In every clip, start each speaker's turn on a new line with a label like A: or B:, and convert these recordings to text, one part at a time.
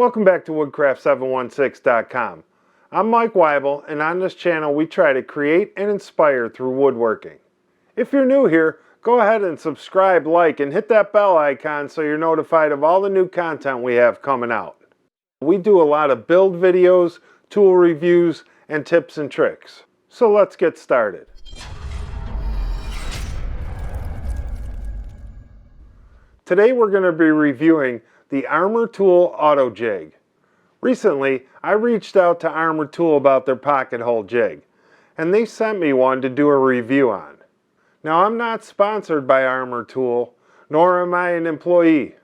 A: Welcome back to Woodcraft716.com. I'm Mike Weibel, and on this channel we try to create and inspire through woodworking. If you're new here, go ahead and subscribe, like, and hit that bell icon so you're notified of all the new content we have coming out. We do a lot of build videos, tool reviews, and tips and tricks. So let's get started. Today we're going to be reviewing the Armor Tool Auto-Jig. Recently, I reached out to Armor Tool about their pocket hole jig, and they sent me one to do a review on. Now, I'm not sponsored by Armor Tool, nor am I an employee.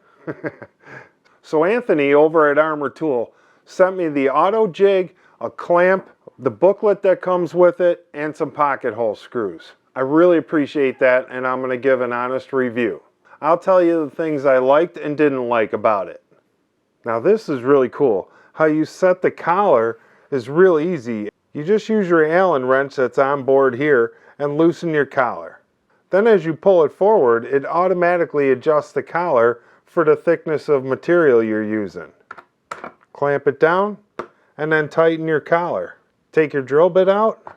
A: So Anthony over at Armor Tool sent me the Auto-Jig, a clamp, the booklet that comes with it, and some pocket hole screws. I really appreciate that, and I'm going to give an honest review. I'll tell you the things I liked and didn't like about it. Now this is really cool. How you set the collar is real easy. You just use your Allen wrench that's on board here and loosen your collar. Then as you pull it forward, it automatically adjusts the collar for the thickness of material you're using. Clamp it down and then tighten your collar. Take your drill bit out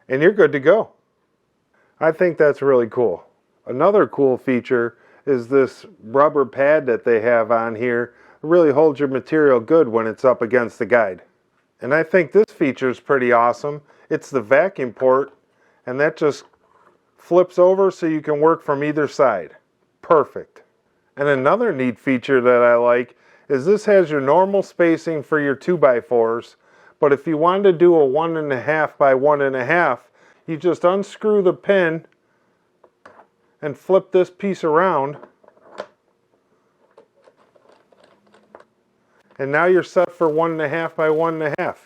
A: and you're good to go. I think that's really cool. Another cool feature is this rubber pad that they have on here. It really holds your material good when it's up against the guide. And I think this feature is pretty awesome. It's the vacuum port, and that just flips over so you can work from either side. Perfect. And another neat feature that I like is this has your normal spacing for your 2x4s, but if you wanted to do a 1.5 by 1.5, you just unscrew the pin and flip this piece around, and now you're set for 1.5 by 1.5.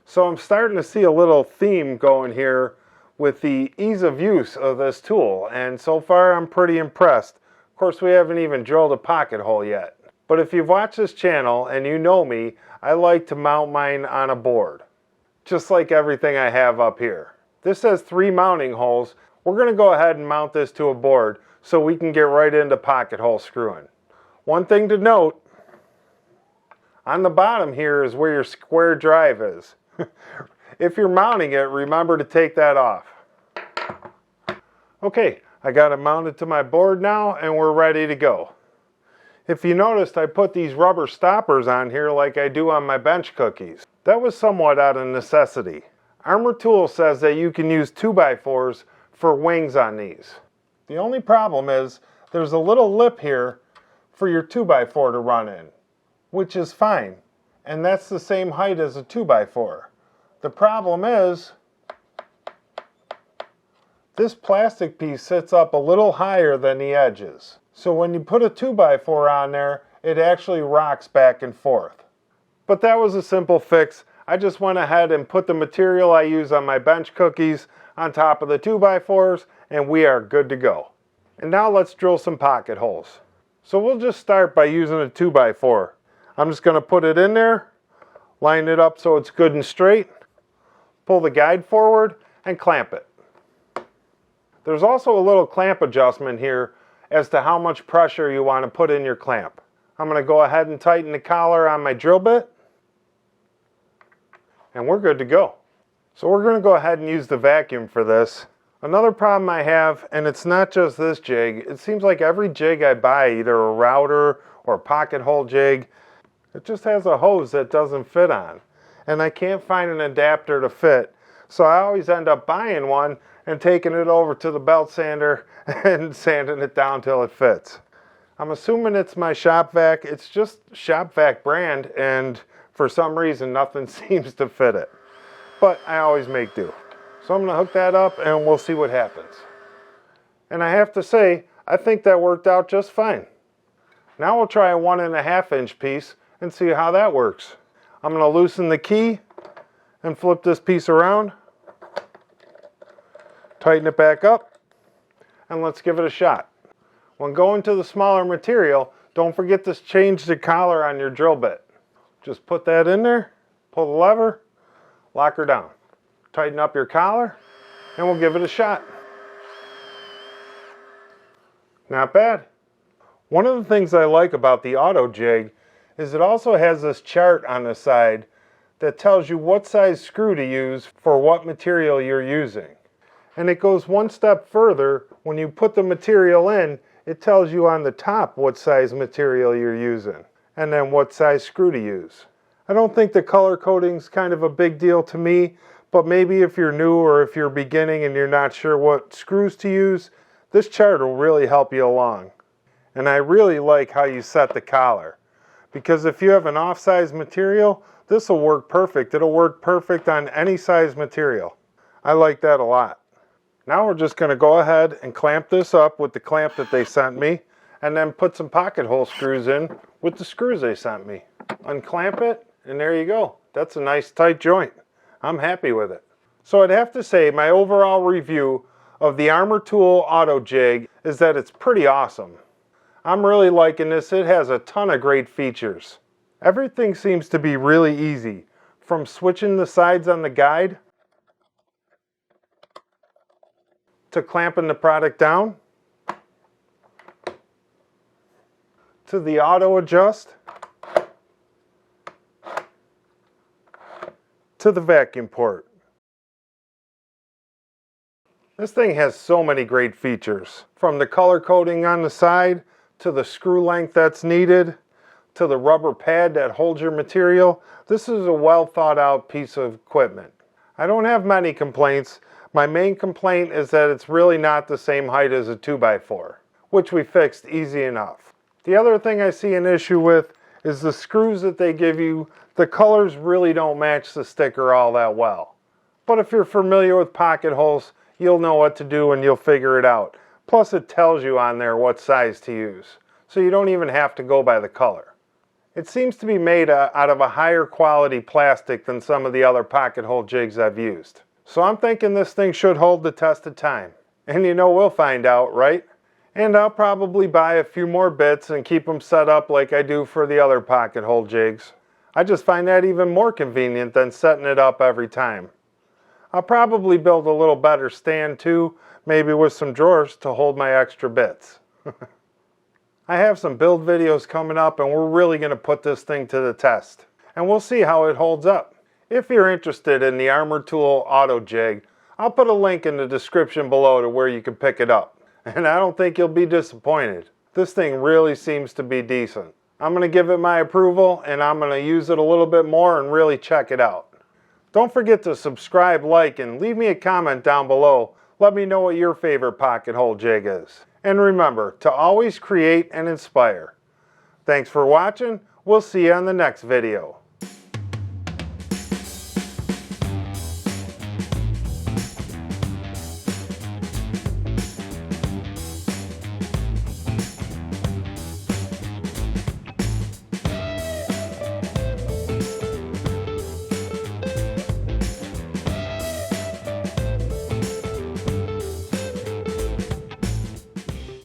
A: So I'm starting to see a little theme going here with the ease of use of this tool, and so far I'm pretty impressed. Of course, we haven't even drilled a pocket hole yet. But if you've watched this channel and you know me, I like to mount mine on a board, just like everything I have up here. This has 3 mounting holes. We're going to go ahead and mount this to a board so we can get right into pocket hole screwing. One thing to note, on the bottom here is where your square drive is. If you're mounting it, remember to take that off. Okay, I got it mounted to my board now and we're ready to go. If you noticed, I put these rubber stoppers on here like I do on my bench cookies. That was somewhat out of necessity. Armor Tool says that you can use 2x4s for wings on these. The only problem is there's a little lip here for your 2x4 to run in, which is fine, and that's the same height as a 2x4. The problem is this plastic piece sits up a little higher than the edges. So when you put a 2x4 on there, it actually rocks back and forth. But that was a simple fix. I just went ahead and put the material I use on my bench cookies on top of the 2x4s, and we are good to go. And now let's drill some pocket holes. So we'll just start by using a 2x4. I'm just going to put it in there, line it up so it's good and straight, pull the guide forward, and clamp it. There's also a little clamp adjustment here as to how much pressure you want to put in your clamp. I'm going to go ahead and tighten the collar on my drill bit, and we're good to go. So we're going to go ahead and use the vacuum for this. Another problem I have, and it's not just this jig, it seems like every jig I buy, either a router or a pocket hole jig, it just has a hose that doesn't fit on. And I can't find an adapter to fit. So I always end up buying one and taking it over to the belt sander and sanding it down till it fits. I'm assuming it's my shop vac. It's just shop vac brand, and for some reason nothing seems to fit it. But I always make do. So I'm going to hook that up and we'll see what happens. And I have to say, I think that worked out just fine. Now we'll try a 1.5 inch piece and see how that works. I'm going to loosen the key and flip this piece around. Tighten it back up and let's give it a shot. When going to the smaller material, don't forget to change the collar on your drill bit. Just put that in there, pull the lever, lock her down. Tighten up your collar, and we'll give it a shot. Not bad. One of the things I like about the Auto-Jig is it also has this chart on the side that tells you what size screw to use for what material you're using. And it goes one step further. When you put the material in, it tells you on the top what size material you're using and then what size screw to use. I don't think the color coding's kind of a big deal to me, but maybe if you're new or if you're beginning and you're not sure what screws to use, this chart will really help you along. And I really like how you set the collar, because if you have an off-size material, this will work perfect. It'll work perfect on any size material. I like that a lot. Now we're just going to go ahead and clamp this up with the clamp that they sent me, and then put some pocket hole screws in with the screws they sent me. Unclamp it, and there you go. That's a nice tight joint. I'm happy with it. So I'd have to say my overall review of the Armor Tool Auto-Jig is that it's pretty awesome. I'm really liking this. It has a ton of great features. Everything seems to be really easy, from switching the sides on the guide to clamping the product down to the auto adjust to the vacuum port. This thing has so many great features, from the color coding on the side to the screw length that's needed to the rubber pad that holds your material. This is a well thought out piece of equipment. I don't have many complaints. My main complaint is that it's really not the same height as a 2x4, which we fixed easy enough. The other thing I see an issue with is the screws that they give you. The colors really don't match the sticker all that well. But if you're familiar with pocket holes, you'll know what to do and you'll figure it out. Plus it tells you on there what size to use, so you don't even have to go by the color. It seems to be made out of a higher quality plastic than some of the other pocket hole jigs I've used. So I'm thinking this thing should hold the test of time. And you know, we'll find out, right? And I'll probably buy a few more bits and keep them set up like I do for the other pocket hole jigs. I just find that even more convenient than setting it up every time. I'll probably build a little better stand too, maybe with some drawers to hold my extra bits. I have some build videos coming up and we're really going to put this thing to the test. And we'll see how it holds up. If you're interested in the Armor Tool Auto-Jig, I'll put a link in the description below to where you can pick it up. And I don't think you'll be disappointed. This thing really seems to be decent. I'm going to give it my approval and I'm going to use it a little bit more and really check it out. Don't forget to subscribe, like, and leave me a comment down below. Let me know what your favorite pocket hole jig is. And remember to always create and inspire. Thanks for watching. We'll see you on the next video.